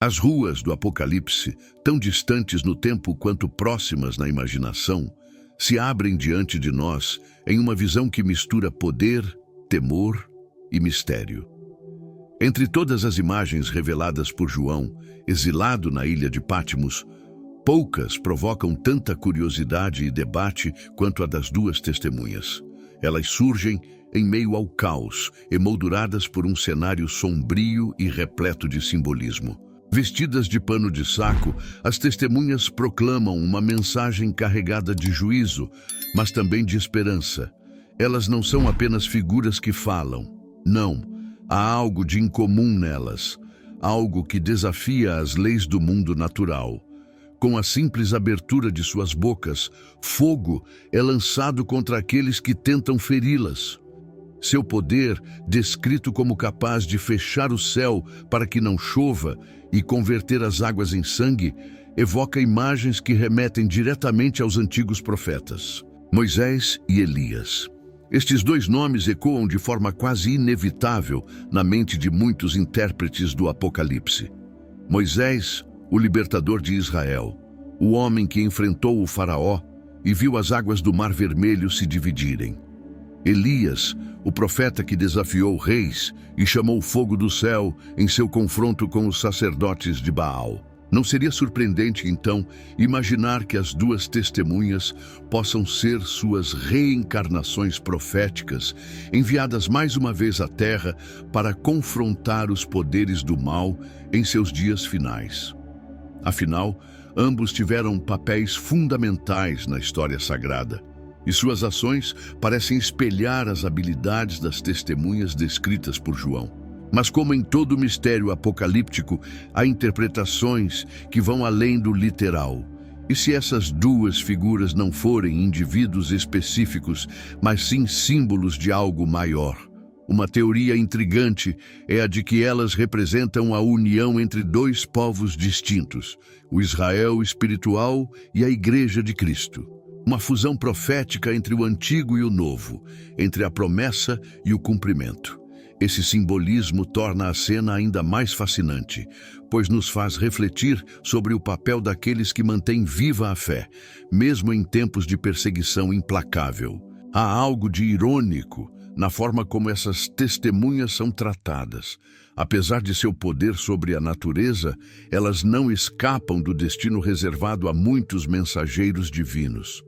As ruas do Apocalipse, tão distantes no tempo quanto próximas na imaginação, se abrem diante de nós em uma visão que mistura poder, temor e mistério. Entre todas as imagens reveladas por João, exilado na ilha de Patmos, poucas provocam tanta curiosidade e debate quanto a das duas testemunhas. Elas surgem em meio ao caos, emolduradas por um cenário sombrio e repleto de simbolismo. Vestidas de pano de saco, as testemunhas proclamam uma mensagem carregada de juízo, mas também de esperança. Elas não são apenas figuras que falam. Não, há algo de incomum nelas, algo que desafia as leis do mundo natural. Com a simples abertura de suas bocas, fogo é lançado contra aqueles que tentam feri-las. Seu poder, descrito como capaz de fechar o céu para que não chova e converter as águas em sangue, evoca imagens que remetem diretamente aos antigos profetas, Moisés e Elias. Estes dois nomes ecoam de forma quase inevitável na mente de muitos intérpretes do Apocalipse. Moisés, o libertador de Israel, o homem que enfrentou o faraó e viu as águas do Mar Vermelho se dividirem. Elias, o profeta que desafiou reis e chamou fogo do céu em seu confronto com os sacerdotes de Baal. Não seria surpreendente, então, imaginar que as duas testemunhas possam ser suas reencarnações proféticas, enviadas mais uma vez à Terra para confrontar os poderes do mal em seus dias finais. Afinal, ambos tiveram papéis fundamentais na história sagrada, e suas ações parecem espelhar as habilidades das testemunhas descritas por João. Mas como em todo mistério apocalíptico, há interpretações que vão além do literal. E se essas duas figuras não forem indivíduos específicos, mas sim símbolos de algo maior? Uma teoria intrigante é a de que elas representam a união entre dois povos distintos, o Israel espiritual e a Igreja de Cristo. Uma fusão profética entre o antigo e o novo, entre a promessa e o cumprimento. Esse simbolismo torna a cena ainda mais fascinante, pois nos faz refletir sobre o papel daqueles que mantêm viva a fé, mesmo em tempos de perseguição implacável. Há algo de irônico na forma como essas testemunhas são tratadas. Apesar de seu poder sobre a natureza, elas não escapam do destino reservado a muitos mensageiros divinos.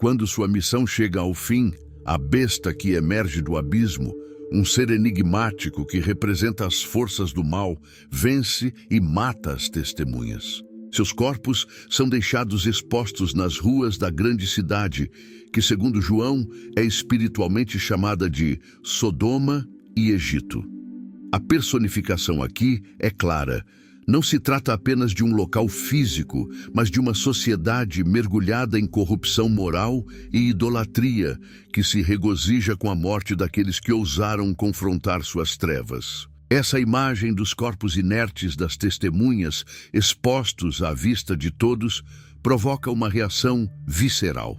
Quando sua missão chega ao fim, a besta que emerge do abismo, um ser enigmático que representa as forças do mal, vence e mata as testemunhas. Seus corpos são deixados expostos nas ruas da grande cidade, que, segundo João, é espiritualmente chamada de Sodoma e Egito. A personificação aqui é clara. Não se trata apenas de um local físico, mas de uma sociedade mergulhada em corrupção moral e idolatria, que se regozija com a morte daqueles que ousaram confrontar suas trevas. Essa imagem dos corpos inertes das testemunhas, expostos à vista de todos, provoca uma reação visceral.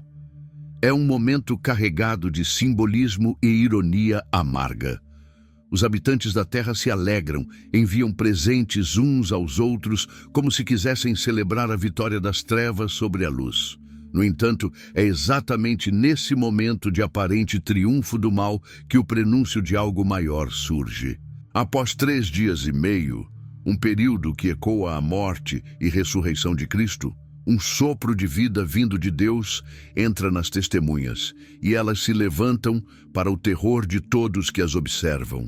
É um momento carregado de simbolismo e ironia amarga. Os habitantes da terra se alegram, enviam presentes uns aos outros, como se quisessem celebrar a vitória das trevas sobre a luz. No entanto, é exatamente nesse momento de aparente triunfo do mal que o prenúncio de algo maior surge. Após 3 dias e meio, um período que ecoa a morte e ressurreição de Cristo, um sopro de vida vindo de Deus entra nas testemunhas, e elas se levantam para o terror de todos que as observam.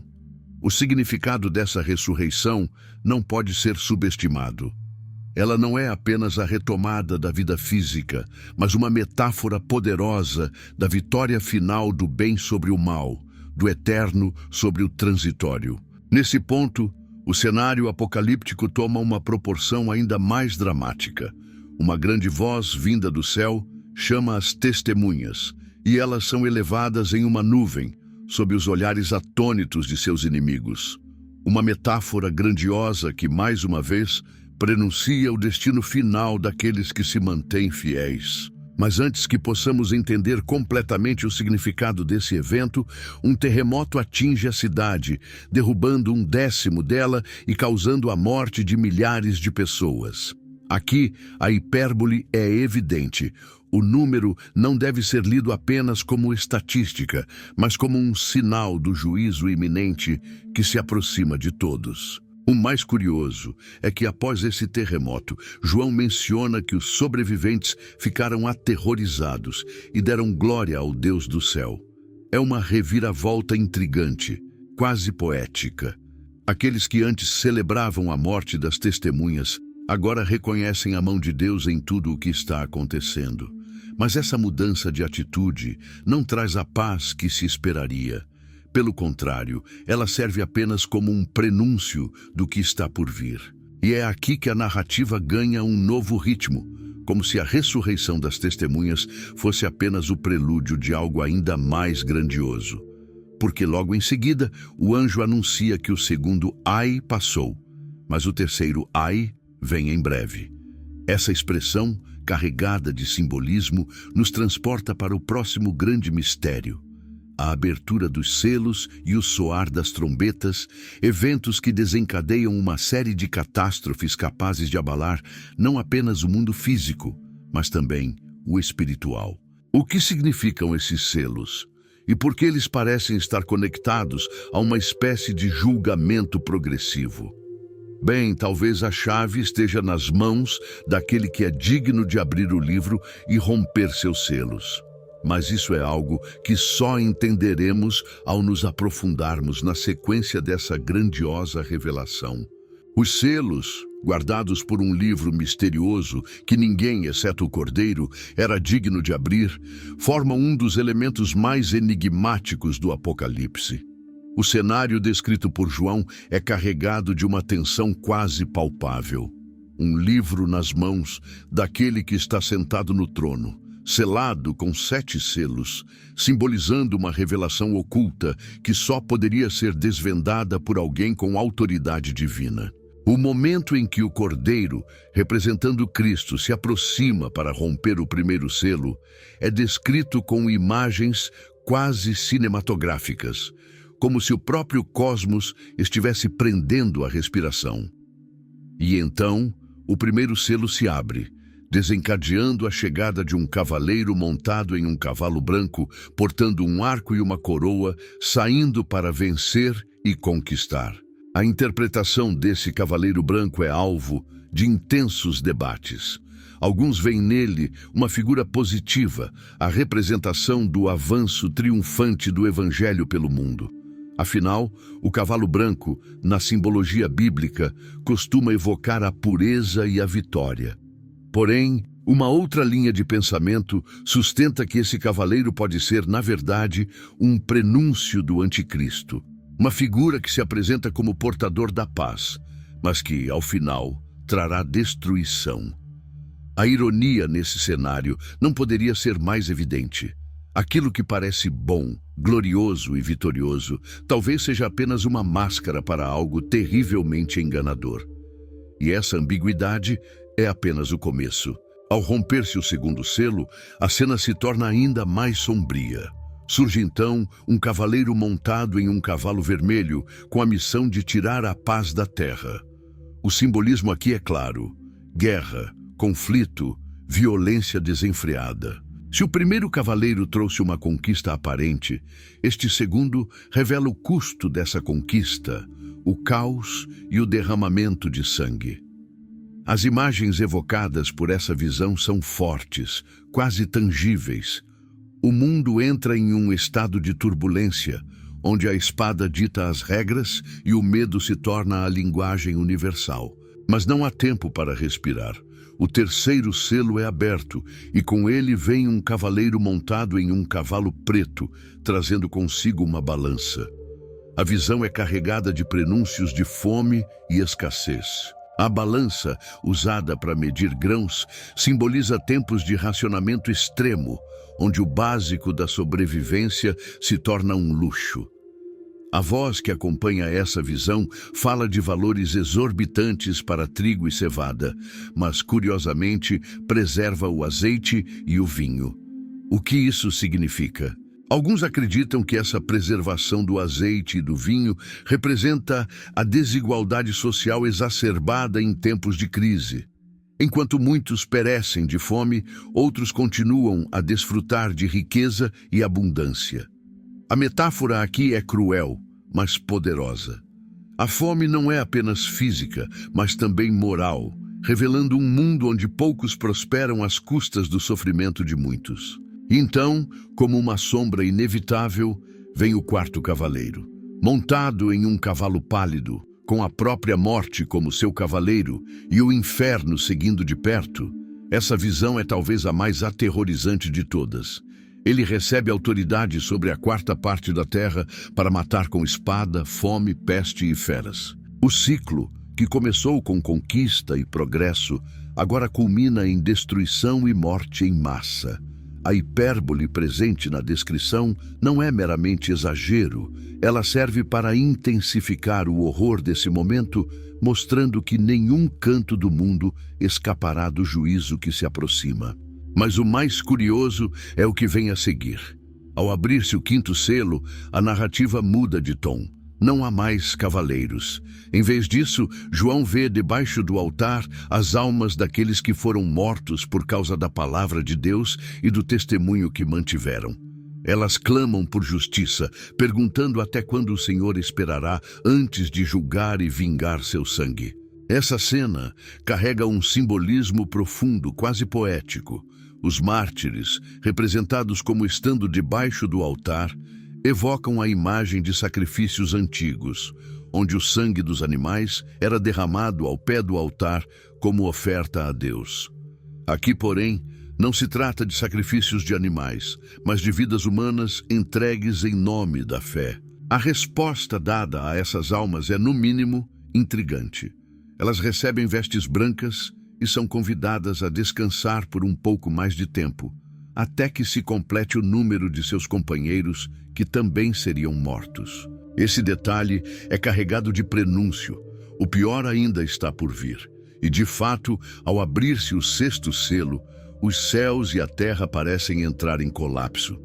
O significado dessa ressurreição não pode ser subestimado. Ela não é apenas a retomada da vida física, mas uma metáfora poderosa da vitória final do bem sobre o mal, do eterno sobre o transitório. Nesse ponto, o cenário apocalíptico toma uma proporção ainda mais dramática. Uma grande voz vinda do céu chama as testemunhas, e elas são elevadas em uma nuvem, sob os olhares atônitos de seus inimigos. Uma metáfora grandiosa que, mais uma vez, prenuncia o destino final daqueles que se mantêm fiéis. Mas antes que possamos entender completamente o significado desse evento, um terremoto atinge a cidade, derrubando 1/10 dela e causando a morte de milhares de pessoas. Aqui, a hipérbole é evidente. O número não deve ser lido apenas como estatística, mas como um sinal do juízo iminente que se aproxima de todos. O mais curioso é que após esse terremoto, João menciona que os sobreviventes ficaram aterrorizados e deram glória ao Deus do céu. É uma reviravolta intrigante, quase poética. Aqueles que antes celebravam a morte das testemunhas, agora reconhecem a mão de Deus em tudo o que está acontecendo. Mas essa mudança de atitude não traz a paz que se esperaria. Pelo contrário, ela serve apenas como um prenúncio do que está por vir. E é aqui que a narrativa ganha um novo ritmo, como se a ressurreição das testemunhas fosse apenas o prelúdio de algo ainda mais grandioso. Porque logo em seguida, o anjo anuncia que o segundo ai passou, mas o terceiro ai vem em breve. Essa expressão, carregada de simbolismo, nos transporta para o próximo grande mistério: a abertura dos selos e o soar das trombetas, eventos que desencadeiam uma série de catástrofes capazes de abalar não apenas o mundo físico, mas também o espiritual. O que significam esses selos? E por que eles parecem estar conectados a uma espécie de julgamento progressivo? Bem, talvez a chave esteja nas mãos daquele que é digno de abrir o livro e romper seus selos. Mas isso é algo que só entenderemos ao nos aprofundarmos na sequência dessa grandiosa revelação. Os selos, guardados por um livro misterioso que ninguém, exceto o Cordeiro, era digno de abrir, formam um dos elementos mais enigmáticos do Apocalipse. O cenário descrito por João é carregado de uma tensão quase palpável. Um livro nas mãos daquele que está sentado no trono, selado com 7 selos, simbolizando uma revelação oculta que só poderia ser desvendada por alguém com autoridade divina. O momento em que o Cordeiro, representando Cristo, se aproxima para romper o primeiro selo é descrito com imagens quase cinematográficas, como se o próprio cosmos estivesse prendendo a respiração. E então, o primeiro selo se abre, desencadeando a chegada de um cavaleiro montado em um cavalo branco, portando um arco e uma coroa, saindo para vencer e conquistar. A interpretação desse cavaleiro branco é alvo de intensos debates. Alguns veem nele uma figura positiva, a representação do avanço triunfante do Evangelho pelo mundo. Afinal, o cavalo branco, na simbologia bíblica, costuma evocar a pureza e a vitória. Porém, uma outra linha de pensamento sustenta que esse cavaleiro pode ser, na verdade, um prenúncio do anticristo, uma figura que se apresenta como portador da paz, mas que, ao final, trará destruição. A ironia nesse cenário não poderia ser mais evidente. Aquilo que parece bom, glorioso e vitorioso, talvez seja apenas uma máscara para algo terrivelmente enganador. E essa ambiguidade é apenas o começo. Ao romper-se o segundo selo, a cena se torna ainda mais sombria. Surge então um cavaleiro montado em um cavalo vermelho, com a missão de tirar a paz da terra. O simbolismo aqui é claro: guerra, conflito, violência desenfreada. Se o primeiro cavaleiro trouxe uma conquista aparente, este segundo revela o custo dessa conquista, o caos e o derramamento de sangue. As imagens evocadas por essa visão são fortes, quase tangíveis. O mundo entra em um estado de turbulência, onde a espada dita as regras e o medo se torna a linguagem universal. Mas não há tempo para respirar. O terceiro selo é aberto, e com ele vem um cavaleiro montado em um cavalo preto, trazendo consigo uma balança. A visão é carregada de prenúncios de fome e escassez. A balança, usada para medir grãos, simboliza tempos de racionamento extremo, onde o básico da sobrevivência se torna um luxo. A voz que acompanha essa visão fala de valores exorbitantes para trigo e cevada, mas, curiosamente, preserva o azeite e o vinho. O que isso significa? Alguns acreditam que essa preservação do azeite e do vinho representa a desigualdade social exacerbada em tempos de crise. Enquanto muitos perecem de fome, outros continuam a desfrutar de riqueza e abundância. A metáfora aqui é cruel, mas poderosa. A fome não é apenas física, mas também moral, revelando um mundo onde poucos prosperam às custas do sofrimento de muitos. Então, como uma sombra inevitável, vem o quarto cavaleiro. Montado em um cavalo pálido, com a própria morte como seu cavaleiro e o inferno seguindo de perto, essa visão é talvez a mais aterrorizante de todas. Ele recebe autoridade sobre a quarta parte da terra para matar com espada, fome, peste e feras. O ciclo, que começou com conquista e progresso, agora culmina em destruição e morte em massa. A hipérbole presente na descrição não é meramente exagero, ela serve para intensificar o horror desse momento, mostrando que nenhum canto do mundo escapará do juízo que se aproxima. Mas o mais curioso é o que vem a seguir. Ao abrir-se o quinto selo, a narrativa muda de tom. Não há mais cavaleiros. Em vez disso, João vê debaixo do altar as almas daqueles que foram mortos por causa da palavra de Deus e do testemunho que mantiveram. Elas clamam por justiça, perguntando até quando o Senhor esperará antes de julgar e vingar seu sangue. Essa cena carrega um simbolismo profundo, quase poético. Os mártires, representados como estando debaixo do altar, evocam a imagem de sacrifícios antigos, onde o sangue dos animais era derramado ao pé do altar como oferta a Deus. Aqui, porém, não se trata de sacrifícios de animais, mas de vidas humanas entregues em nome da fé. A resposta dada a essas almas é, no mínimo, intrigante. Elas recebem vestes brancas e são convidadas a descansar por um pouco mais de tempo, até que se complete o número de seus companheiros que também seriam mortos. Esse detalhe é carregado de prenúncio. O pior ainda está por vir. E, de fato, ao abrir-se o sexto selo, os céus e a terra parecem entrar em colapso.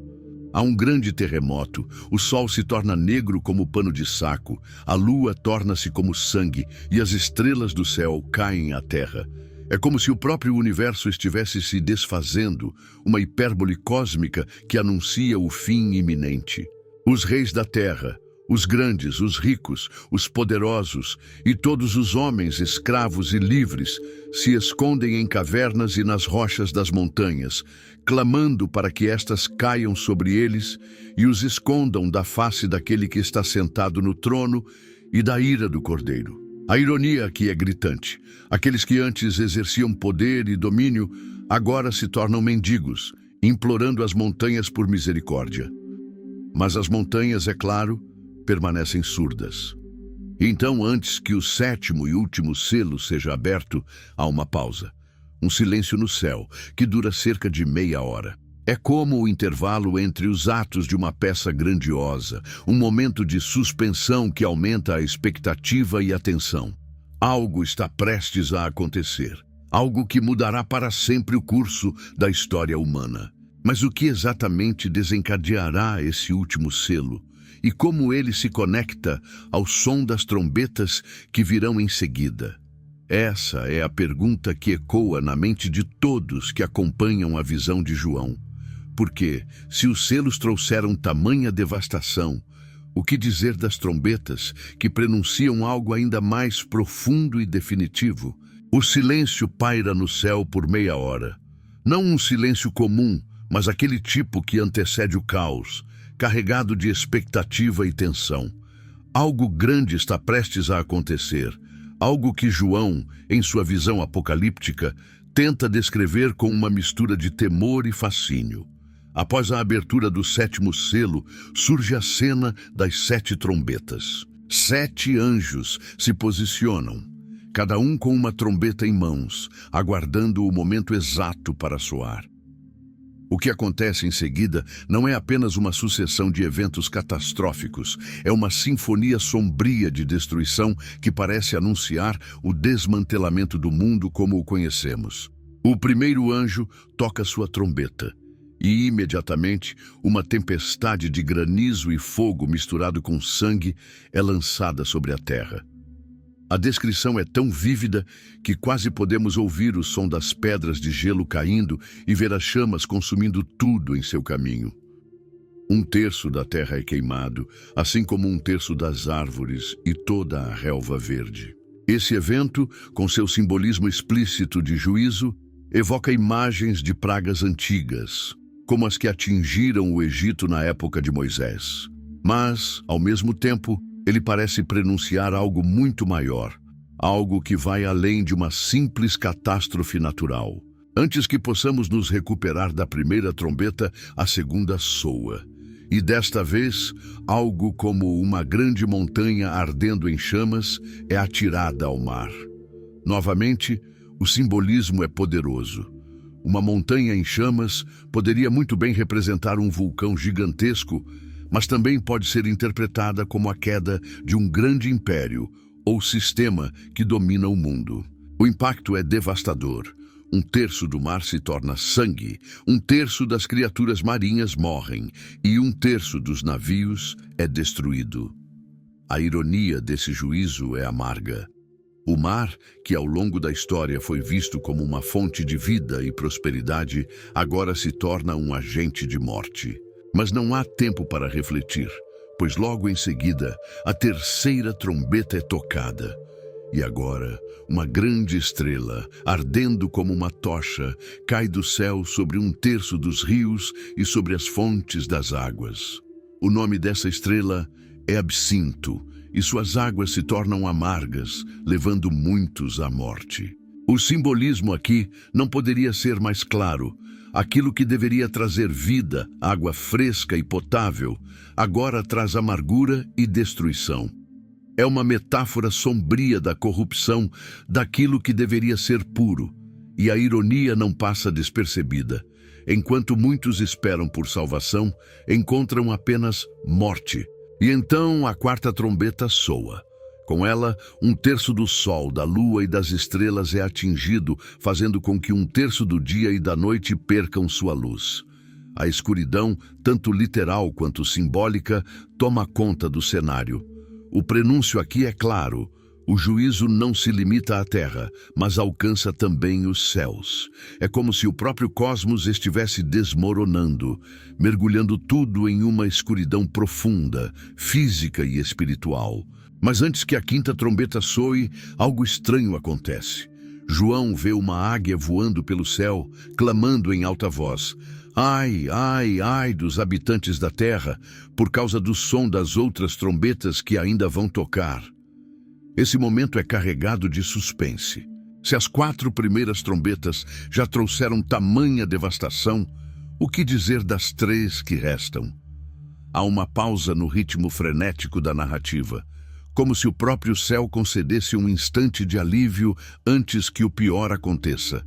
Há um grande terremoto, o sol se torna negro como pano de saco, a lua torna-se como sangue e as estrelas do céu caem à terra. É como se o próprio universo estivesse se desfazendo, uma hipérbole cósmica que anuncia o fim iminente. Os reis da terra, os grandes, os ricos, os poderosos e todos os homens escravos e livres se escondem em cavernas e nas rochas das montanhas, clamando para que estas caiam sobre eles e os escondam da face daquele que está sentado no trono e da ira do Cordeiro. A ironia aqui é gritante. Aqueles que antes exerciam poder e domínio agora se tornam mendigos, implorando as montanhas por misericórdia. Mas as montanhas, é claro, permanecem surdas. Então, antes que o sétimo e último selo seja aberto, há uma pausa. Um silêncio no céu, que dura cerca de meia hora. É como o intervalo entre os atos de uma peça grandiosa, um momento de suspensão que aumenta a expectativa e a tensão. Algo está prestes a acontecer. Algo que mudará para sempre o curso da história humana. Mas o que exatamente desencadeará esse último selo? E como ele se conecta ao som das trombetas que virão em seguida? Essa é a pergunta que ecoa na mente de todos que acompanham a visão de João. Porque, se os selos trouxeram tamanha devastação, o que dizer das trombetas que prenunciam algo ainda mais profundo e definitivo? O silêncio paira no céu por meia hora. Não um silêncio comum, mas aquele tipo que antecede o caos, carregado de expectativa e tensão. Algo grande está prestes a acontecer, algo que João, em sua visão apocalíptica, tenta descrever com uma mistura de temor e fascínio. Após a abertura do sétimo selo, surge a cena das 7 trombetas. 7 anjos se posicionam, cada um com uma trombeta em mãos, aguardando o momento exato para soar. O que acontece em seguida não é apenas uma sucessão de eventos catastróficos, é uma sinfonia sombria de destruição que parece anunciar o desmantelamento do mundo como o conhecemos. O primeiro anjo toca sua trombeta e, imediatamente, uma tempestade de granizo e fogo misturado com sangue é lançada sobre a terra. A descrição é tão vívida que quase podemos ouvir o som das pedras de gelo caindo e ver as chamas consumindo tudo em seu caminho. 1/3 da terra é queimado, assim como 1/3 das árvores e toda a relva verde. Esse evento, com seu simbolismo explícito de juízo, evoca imagens de pragas antigas, como as que atingiram o Egito na época de Moisés. Mas, ao mesmo tempo, ele parece prenunciar algo muito maior, algo que vai além de uma simples catástrofe natural. Antes que possamos nos recuperar da primeira trombeta, a segunda soa. E desta vez, algo como uma grande montanha ardendo em chamas é atirada ao mar. Novamente, o simbolismo é poderoso. Uma montanha em chamas poderia muito bem representar um vulcão gigantesco, mas também pode ser interpretada como a queda de um grande império ou sistema que domina o mundo. O impacto é devastador. 1/3 do mar se torna sangue, 1/3 das criaturas marinhas morrem e 1/3 dos navios é destruído. A ironia desse juízo é amarga. O mar, que ao longo da história foi visto como uma fonte de vida e prosperidade, agora se torna um agente de morte. Mas não há tempo para refletir, pois logo em seguida a terceira trombeta é tocada. E agora, uma grande estrela, ardendo como uma tocha, cai do céu sobre 1/3 dos rios e sobre as fontes das águas. O nome dessa estrela é Absinto, e suas águas se tornam amargas, levando muitos à morte. O simbolismo aqui não poderia ser mais claro. Aquilo que deveria trazer vida, água fresca e potável, agora traz amargura e destruição. É uma metáfora sombria da corrupção daquilo que deveria ser puro, e a ironia não passa despercebida. Enquanto muitos esperam por salvação, encontram apenas morte. E então a quarta trombeta soa. Com ela, 1/3 do sol, da lua e das estrelas é atingido, fazendo com que 1/3 do dia e da noite percam sua luz. A escuridão, tanto literal quanto simbólica, toma conta do cenário. O prenúncio aqui é claro. O juízo não se limita à terra, mas alcança também os céus. É como se o próprio cosmos estivesse desmoronando, mergulhando tudo em uma escuridão profunda, física e espiritual. Mas antes que a quinta trombeta soe, algo estranho acontece. João vê uma águia voando pelo céu, clamando em alta voz: "Ai, ai, ai dos habitantes da terra, por causa do som das outras trombetas que ainda vão tocar." Esse momento é carregado de suspense. Se as 4 primeiras trombetas já trouxeram tamanha devastação, o que dizer das 3 que restam? Há uma pausa no ritmo frenético da narrativa, como se o próprio céu concedesse um instante de alívio antes que o pior aconteça.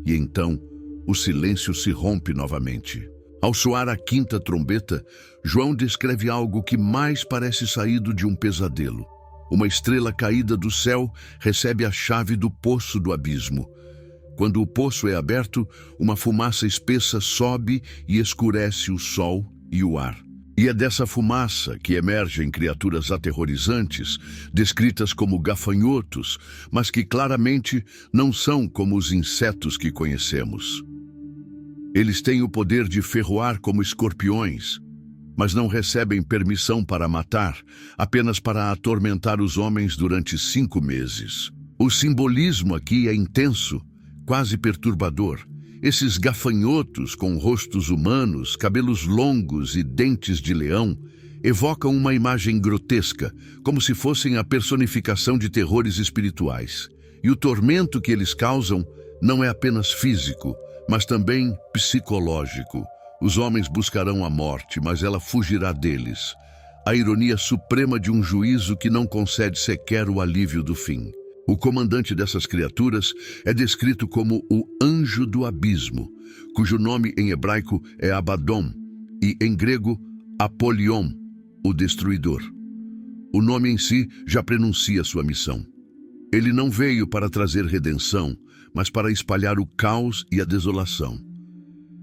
E então, o silêncio se rompe novamente. Ao soar a quinta trombeta, João descreve algo que mais parece saído de um pesadelo. Uma estrela caída do céu recebe a chave do poço do abismo. Quando o poço é aberto, uma fumaça espessa sobe e escurece o sol e o ar. E é dessa fumaça que emergem criaturas aterrorizantes, descritas como gafanhotos, mas que claramente não são como os insetos que conhecemos. Eles têm o poder de ferroar como escorpiões, mas não recebem permissão para matar, apenas para atormentar os homens durante 5 meses. O simbolismo aqui é intenso, quase perturbador. Esses gafanhotos com rostos humanos, cabelos longos e dentes de leão evocam uma imagem grotesca, como se fossem a personificação de terrores espirituais. E o tormento que eles causam não é apenas físico, mas também psicológico. Os homens buscarão a morte, mas ela fugirá deles. A ironia suprema de um juízo que não concede sequer o alívio do fim. O comandante dessas criaturas é descrito como o anjo do abismo, cujo nome em hebraico é Abaddon e em grego Apolion, o destruidor. O nome em si já prenuncia sua missão. Ele não veio para trazer redenção, mas para espalhar o caos e a desolação.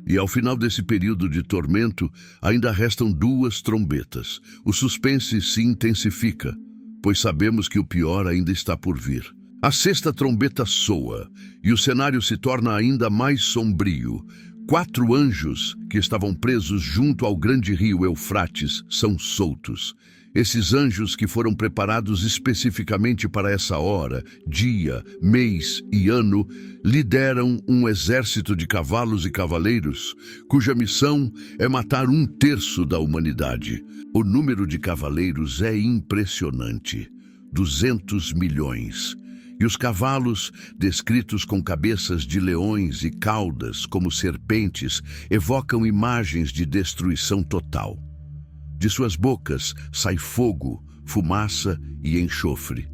E ao final desse período de tormento, ainda restam 2 trombetas. O suspense se intensifica, pois sabemos que o pior ainda está por vir. A 6ª trombeta soa, e o cenário se torna ainda mais sombrio. 4 anjos que estavam presos junto ao grande rio Eufrates são soltos. Esses anjos que foram preparados especificamente para essa hora, dia, mês e ano, lideram um exército de cavalos e cavaleiros, cuja missão é matar 1/3 da humanidade. O número de cavaleiros é impressionante, 200 milhões. E os cavalos, descritos com cabeças de leões e caudas como serpentes, evocam imagens de destruição total. De suas bocas sai fogo, fumaça e enxofre,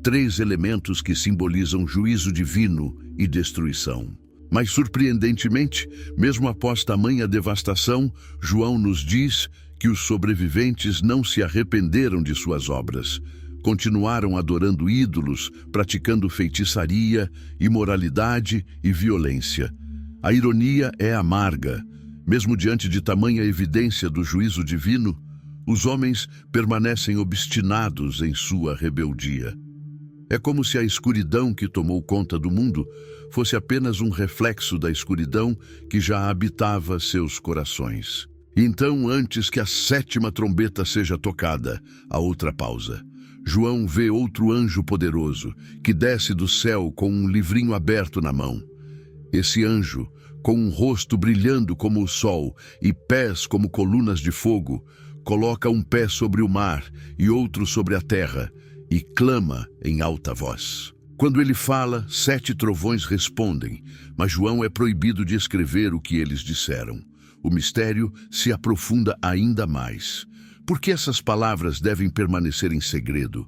3 elementos que simbolizam juízo divino e destruição. Mas, surpreendentemente, mesmo após tamanha devastação, João nos diz que os sobreviventes não se arrependeram de suas obras. Continuaram adorando ídolos, praticando feitiçaria, imoralidade e violência. A ironia é amarga. Mesmo diante de tamanha evidência do juízo divino, os homens permanecem obstinados em sua rebeldia. É como se a escuridão que tomou conta do mundo fosse apenas um reflexo da escuridão que já habitava seus corações. Então, antes que a 7ª trombeta seja tocada, há outra pausa. João vê outro anjo poderoso, que desce do céu com um livrinho aberto na mão. Esse anjo, com um rosto brilhando como o sol e pés como colunas de fogo, coloca um pé sobre o mar e outro sobre a terra e clama em alta voz. Quando ele fala, 7 trovões respondem, mas João é proibido de escrever o que eles disseram. O mistério se aprofunda ainda mais. Por que essas palavras devem permanecer em segredo?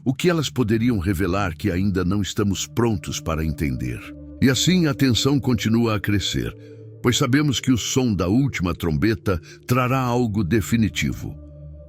O que elas poderiam revelar que ainda não estamos prontos para entender? E assim a tensão continua a crescer, pois sabemos que o som da última trombeta trará algo definitivo.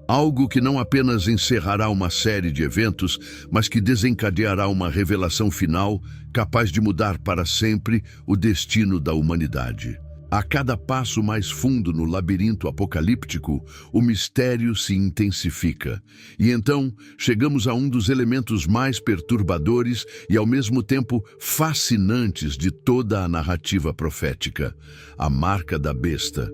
Algo que não apenas encerrará uma série de eventos, mas que desencadeará uma revelação final capaz de mudar para sempre o destino da humanidade. A cada passo mais fundo no labirinto apocalíptico, o mistério se intensifica. E então, chegamos a um dos elementos mais perturbadores e ao mesmo tempo fascinantes de toda a narrativa profética: a marca da besta.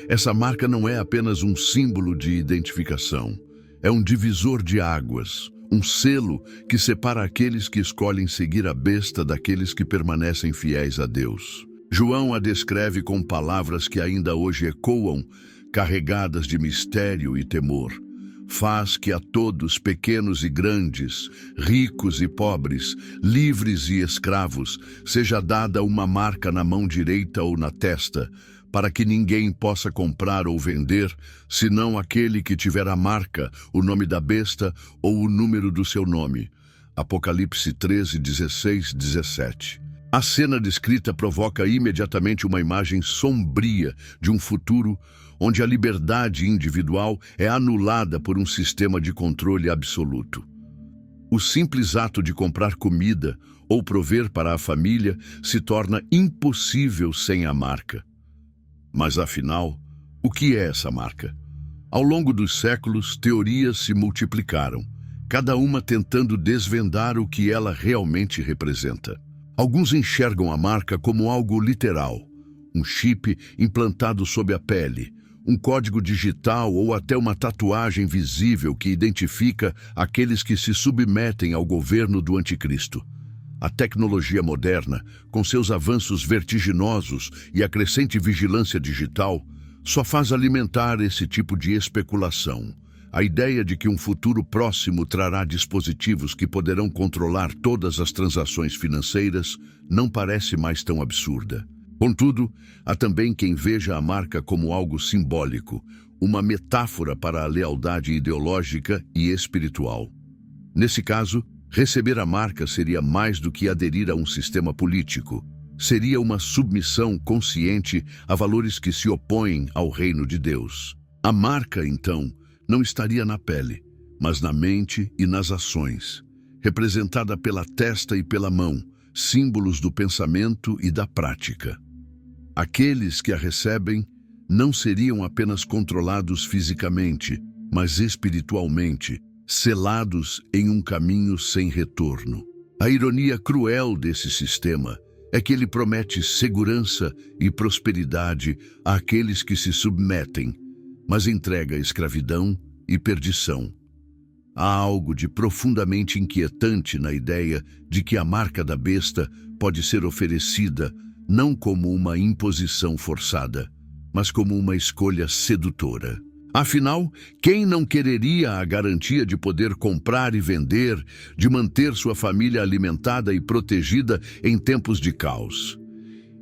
Essa marca não é apenas um símbolo de identificação. É um divisor de águas, um selo que separa aqueles que escolhem seguir a besta daqueles que permanecem fiéis a Deus. João a descreve com palavras que ainda hoje ecoam, carregadas de mistério e temor. Faz que a todos, pequenos e grandes, ricos e pobres, livres e escravos, seja dada uma marca na mão direita ou na testa, para que ninguém possa comprar ou vender, senão aquele que tiver a marca, o nome da besta ou o número do seu nome. Apocalipse 13, 16, 17. A cena descrita provoca imediatamente uma imagem sombria de um futuro onde a liberdade individual é anulada por um sistema de controle absoluto. O simples ato de comprar comida ou prover para a família se torna impossível sem a marca. Mas afinal, o que é essa marca? Ao longo dos séculos, teorias se multiplicaram, cada uma tentando desvendar o que ela realmente representa. Alguns enxergam a marca como algo literal, um chip implantado sob a pele, um código digital ou até uma tatuagem visível que identifica aqueles que se submetem ao governo do anticristo. A tecnologia moderna, com seus avanços vertiginosos e a crescente vigilância digital, só faz alimentar esse tipo de especulação. A ideia de que um futuro próximo trará dispositivos que poderão controlar todas as transações financeiras não parece mais tão absurda. Contudo, há também quem veja a marca como algo simbólico, uma metáfora para a lealdade ideológica e espiritual. Nesse caso, Receber a marca seria mais do que aderir a um sistema político. Seria uma submissão consciente a valores que se opõem ao reino de Deus. A marca, então, não estaria na pele, mas na mente e nas ações, representada pela testa e pela mão, símbolos do pensamento e da prática. Aqueles que a recebem não seriam apenas controlados fisicamente, mas espiritualmente, selados em um caminho sem retorno. A ironia cruel desse sistema é que ele promete segurança e prosperidade àqueles que se submetem, mas entrega escravidão e perdição. Há algo de profundamente inquietante na ideia de que a marca da besta pode ser oferecida não como uma imposição forçada, mas como uma escolha sedutora. Afinal, quem não quereria a garantia de poder comprar e vender, de manter sua família alimentada e protegida em tempos de caos?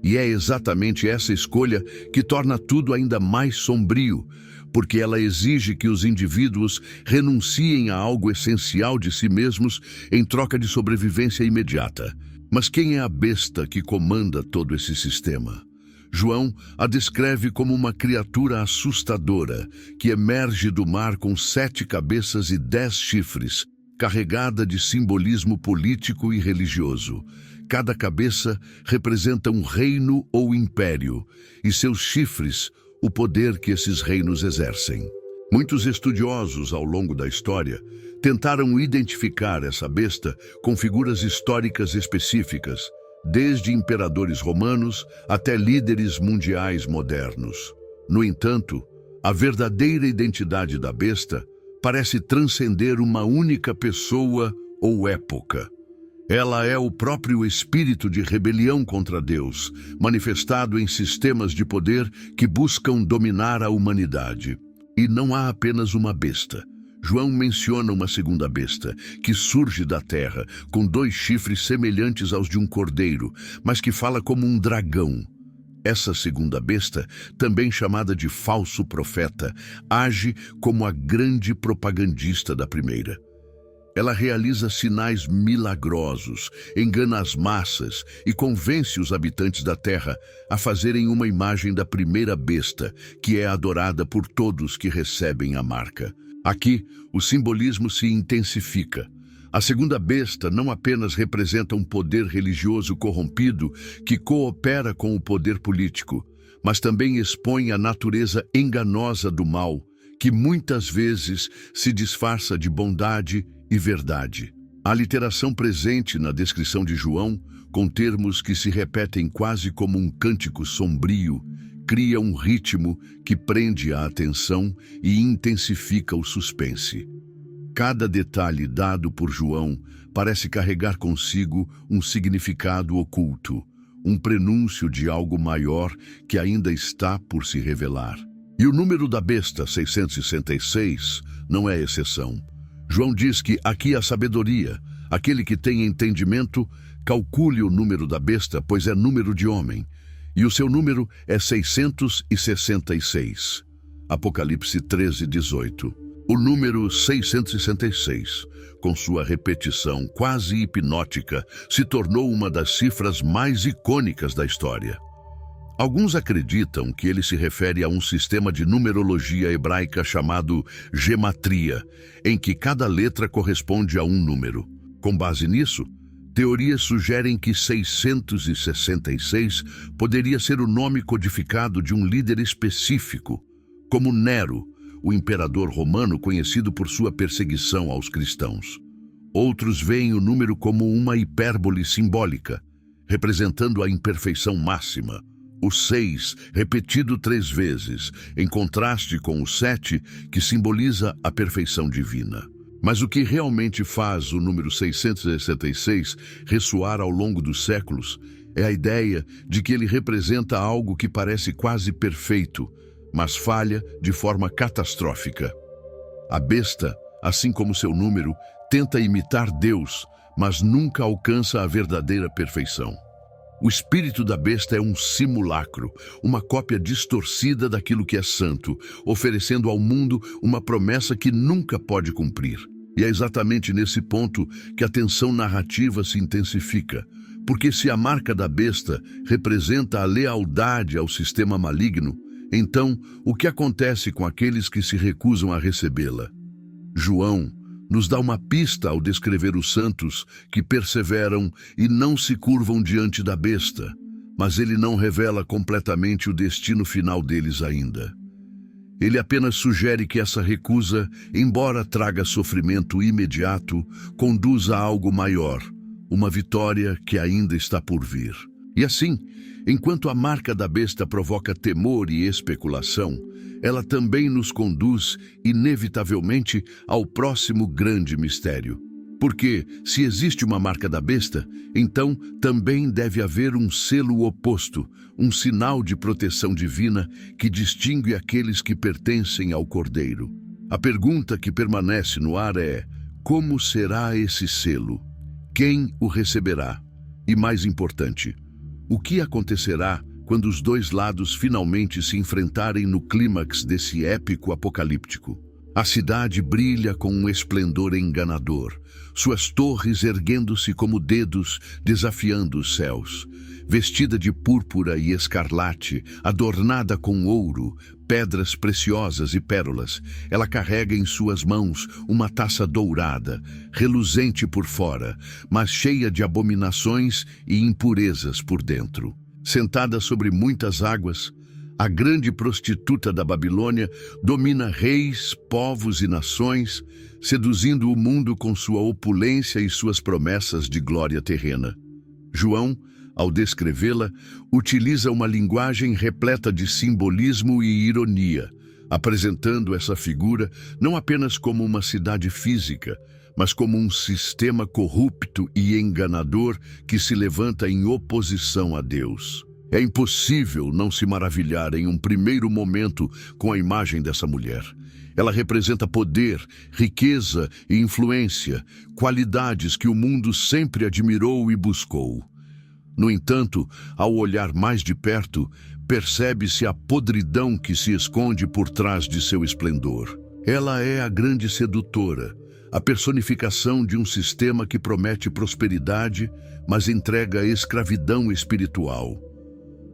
E é exatamente essa escolha que torna tudo ainda mais sombrio, porque ela exige que os indivíduos renunciem a algo essencial de si mesmos em troca de sobrevivência imediata. Mas quem é a besta que comanda todo esse sistema? João a descreve como uma criatura assustadora que emerge do mar com 7 cabeças e 10 chifres, carregada de simbolismo político e religioso. Cada cabeça representa um reino ou império, e seus chifres, o poder que esses reinos exercem. Muitos estudiosos, ao longo da história, tentaram identificar essa besta com figuras históricas específicas, desde imperadores romanos até líderes mundiais modernos. No entanto, a verdadeira identidade da besta parece transcender uma única pessoa ou época. Ela é o próprio espírito de rebelião contra Deus, manifestado em sistemas de poder que buscam dominar a humanidade. E não há apenas uma besta. João menciona uma segunda besta, que surge da terra, com 2 chifres semelhantes aos de um cordeiro, mas que fala como um dragão. Essa segunda besta, também chamada de falso profeta, age como a grande propagandista da primeira. Ela realiza sinais milagrosos, engana as massas e convence os habitantes da terra a fazerem uma imagem da primeira besta, que é adorada por todos que recebem a marca. Aqui, o simbolismo se intensifica. A segunda besta não apenas representa um poder religioso corrompido que coopera com o poder político, mas também expõe a natureza enganosa do mal, que muitas vezes se disfarça de bondade e verdade. A literação presente na descrição de João, com termos que se repetem quase como um cântico sombrio, cria um ritmo que prende a atenção e intensifica o suspense. Cada detalhe dado por João parece carregar consigo um significado oculto, um prenúncio de algo maior que ainda está por se revelar. E o número da besta, 666, não é exceção. João diz que aqui há sabedoria. Aquele que tem entendimento, calcule o número da besta, pois é número de homem. E o seu número é 666. Apocalipse 13:18. O número 666, com sua repetição quase hipnótica, se tornou uma das cifras mais icônicas da história. Alguns acreditam que ele se refere a um sistema de numerologia hebraica chamado gematria, em que cada letra corresponde a um número. Com base nisso, teorias sugerem que 666 poderia ser o nome codificado de um líder específico, como Nero, o imperador romano conhecido por sua perseguição aos cristãos. Outros veem o número como uma hipérbole simbólica, representando a imperfeição máxima. O 6, repetido 3 vezes, em contraste com o 7, que simboliza a perfeição divina. Mas o que realmente faz o número 666 ressoar ao longo dos séculos é a ideia de que ele representa algo que parece quase perfeito, mas falha de forma catastrófica. A besta, assim como seu número, tenta imitar Deus, mas nunca alcança a verdadeira perfeição. O espírito da besta é um simulacro, uma cópia distorcida daquilo que é santo, oferecendo ao mundo uma promessa que nunca pode cumprir. E é exatamente nesse ponto que a tensão narrativa se intensifica, porque se a marca da besta representa a lealdade ao sistema maligno, então o que acontece com aqueles que se recusam a recebê-la? João nos dá uma pista ao descrever os santos que perseveram e não se curvam diante da besta, mas ele não revela completamente o destino final deles ainda. Ele apenas sugere que essa recusa, embora traga sofrimento imediato, conduza a algo maior, uma vitória que ainda está por vir. E assim, enquanto a marca da besta provoca temor e especulação, ela também nos conduz, inevitavelmente, ao próximo grande mistério. Porque, se existe uma marca da besta, então também deve haver um selo oposto, um sinal de proteção divina que distingue aqueles que pertencem ao Cordeiro. A pergunta que permanece no ar é: como será esse selo? Quem o receberá? E mais importante, o que acontecerá quando os dois lados finalmente se enfrentarem no clímax desse épico apocalíptico? A cidade brilha com um esplendor enganador, suas torres erguendo-se como dedos, desafiando os céus. Vestida de púrpura e escarlate, adornada com ouro, pedras preciosas e pérolas, ela carrega em suas mãos uma taça dourada, reluzente por fora, mas cheia de abominações e impurezas por dentro. Sentada sobre muitas águas, a grande prostituta da Babilônia domina reis, povos e nações, seduzindo o mundo com sua opulência e suas promessas de glória terrena. João, ao descrevê-la, utiliza uma linguagem repleta de simbolismo e ironia, apresentando essa figura não apenas como uma cidade física, mas como um sistema corrupto e enganador que se levanta em oposição a Deus. É impossível não se maravilhar em um primeiro momento com a imagem dessa mulher. Ela representa poder, riqueza e influência, qualidades que o mundo sempre admirou e buscou. No entanto, ao olhar mais de perto, percebe-se a podridão que se esconde por trás de seu esplendor. Ela é a grande sedutora, a personificação de um sistema que promete prosperidade, mas entrega escravidão espiritual.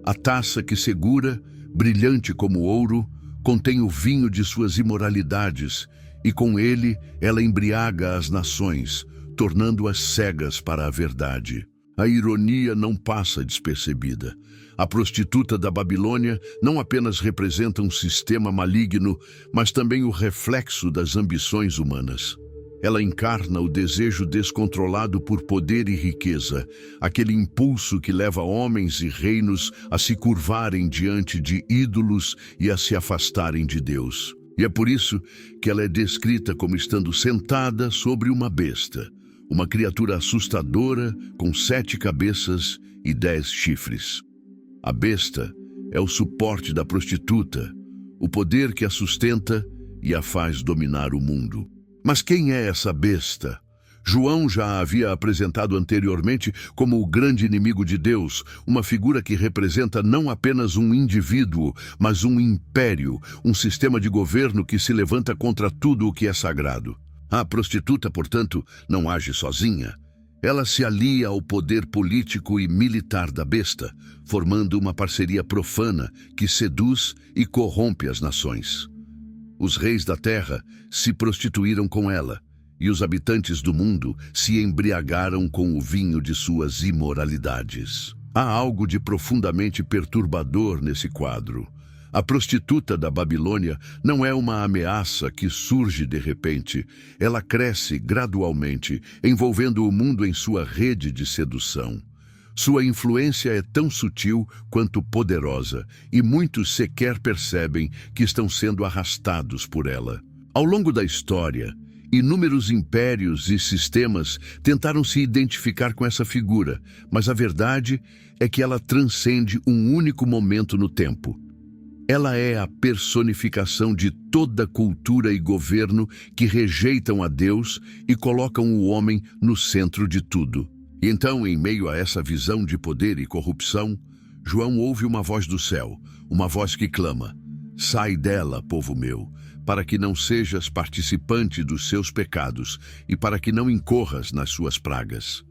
A taça que segura, brilhante como ouro, contém o vinho de suas imoralidades, e com ele ela embriaga as nações, tornando-as cegas para a verdade. A ironia não passa despercebida. A prostituta da Babilônia não apenas representa um sistema maligno, mas também o reflexo das ambições humanas. Ela encarna o desejo descontrolado por poder e riqueza, aquele impulso que leva homens e reinos a se curvarem diante de ídolos e a se afastarem de Deus. E é por isso que ela é descrita como estando sentada sobre uma besta, uma criatura assustadora com 7 cabeças e 10 chifres. A besta é o suporte da prostituta, o poder que a sustenta e a faz dominar o mundo. Mas quem é essa besta? João já a havia apresentado anteriormente como o grande inimigo de Deus, uma figura que representa não apenas um indivíduo, mas um império, um sistema de governo que se levanta contra tudo o que é sagrado. A prostituta, portanto, não age sozinha. Ela se alia ao poder político e militar da besta, formando uma parceria profana que seduz e corrompe as nações. Os reis da terra se prostituíram com ela, e os habitantes do mundo se embriagaram com o vinho de suas imoralidades. Há algo de profundamente perturbador nesse quadro. A prostituta da Babilônia não é uma ameaça que surge de repente. Ela cresce gradualmente, envolvendo o mundo em sua rede de sedução. Sua influência é tão sutil quanto poderosa, e muitos sequer percebem que estão sendo arrastados por ela. Ao longo da história, inúmeros impérios e sistemas tentaram se identificar com essa figura, mas a verdade é que ela transcende um único momento no tempo. Ela é a personificação de toda cultura e governo que rejeitam a Deus e colocam o homem no centro de tudo. E então, em meio a essa visão de poder e corrupção, João ouve uma voz do céu, uma voz que clama: "Sai dela, povo meu, para que não sejas participante dos seus pecados e para que não incorras nas suas pragas.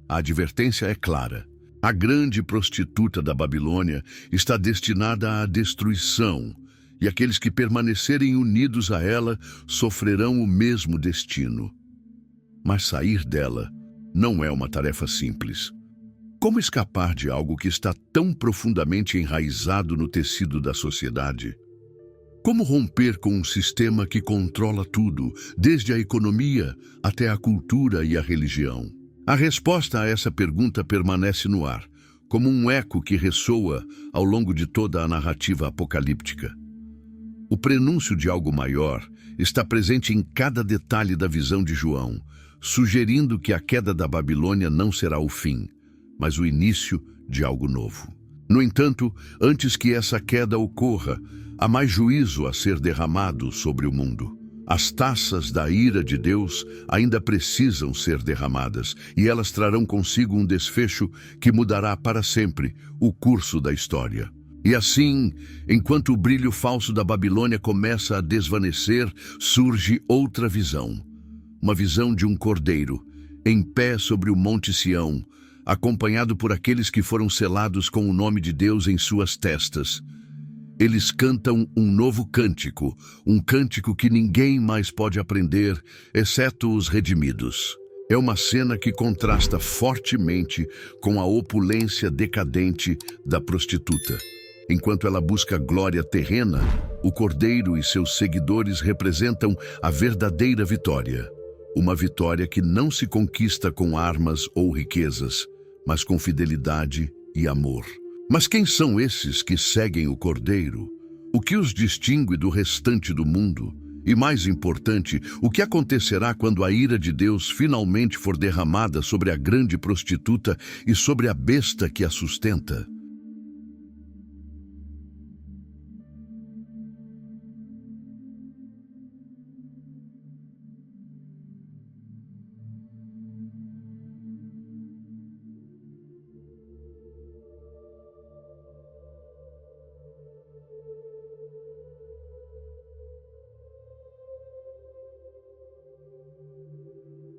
A advertência é clara. A grande prostituta da Babilônia está destinada à destruição, e aqueles que permanecerem unidos a ela sofrerão o mesmo destino. Mas sair dela não é uma tarefa simples. Como escapar de algo que está tão profundamente enraizado no tecido da sociedade? Como romper com um sistema que controla tudo, desde a economia até a cultura e a religião? A resposta a essa pergunta permanece no ar, como um eco que ressoa ao longo de toda a narrativa apocalíptica. O prenúncio de algo maior está presente em cada detalhe da visão de João, sugerindo que a queda da Babilônia não será o fim, mas o início de algo novo. No entanto, antes que essa queda ocorra, há mais juízo a ser derramado sobre o mundo. As taças da ira de Deus ainda precisam ser derramadas, e elas trarão consigo um desfecho que mudará para sempre o curso da história. E assim, enquanto o brilho falso da Babilônia começa a desvanecer, surge outra visão. Uma visão de um cordeiro, em pé sobre o Monte Sião, acompanhado por aqueles que foram selados com o nome de Deus em suas testas. Eles cantam um novo cântico, um cântico que ninguém mais pode aprender, exceto os redimidos. É uma cena que contrasta fortemente com a opulência decadente da prostituta. Enquanto ela busca glória terrena, o cordeiro e seus seguidores representam a verdadeira vitória. Uma vitória que não se conquista com armas ou riquezas, mas com fidelidade e amor. Mas quem são esses que seguem o Cordeiro? O que os distingue do restante do mundo? E mais importante, o que acontecerá quando a ira de Deus finalmente for derramada sobre a grande prostituta e sobre a besta que a sustenta?